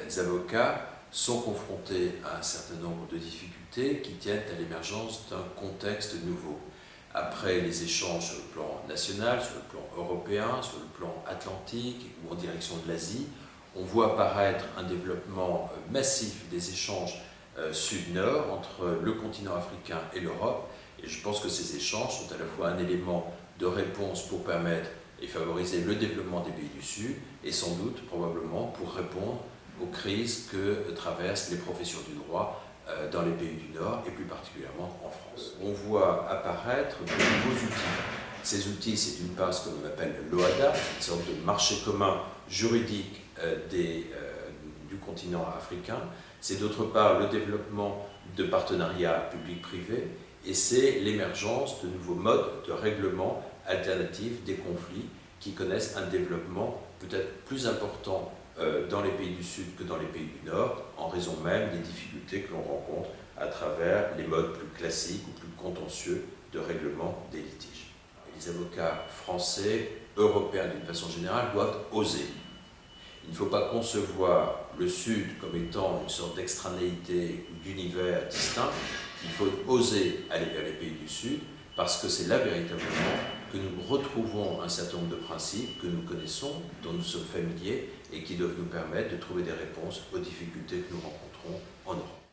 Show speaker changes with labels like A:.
A: les avocats sont confrontés à un certain nombre de difficultés qui tiennent à l'émergence d'un contexte nouveau. Après les échanges sur le plan national, sur le plan européen, sur le plan atlantique ou en direction de l'Asie, on voit apparaître un développement massif des échanges sud-nord entre le continent africain et l'Europe. Et je pense que ces échanges sont à la fois un élément de réponse pour permettre et favoriser le développement des pays du Sud et sans doute, probablement, pour répondre aux crises que traversent les professions du droit dans les pays du Nord et plus particulièrement en France. On voit apparaître de nouveaux outils. Ces outils, c'est d'une part ce que l'on appelle l'OHADA, une sorte de marché commun juridique du continent africain. C'est d'autre part le développement de partenariats publics-privés et c'est l'émergence de nouveaux modes de règlement alternatifs des conflits qui connaissent un développement peut-être plus important dans les pays du Sud que dans les pays du Nord, en raison même des difficultés que l'on rencontre à travers les modes plus classiques ou plus contentieux de règlement des litiges. Les avocats français, européens d'une façon générale, doivent oser. Il ne faut pas concevoir le Sud comme étant une sorte d'extranéité ou d'univers distinct. Il faut oser aller vers les pays du Sud parce que c'est là véritablement que nous retrouvons un certain nombre de principes que nous connaissons, dont nous sommes familiers et qui doivent nous permettre de trouver des réponses aux difficultés que nous rencontrons en Europe.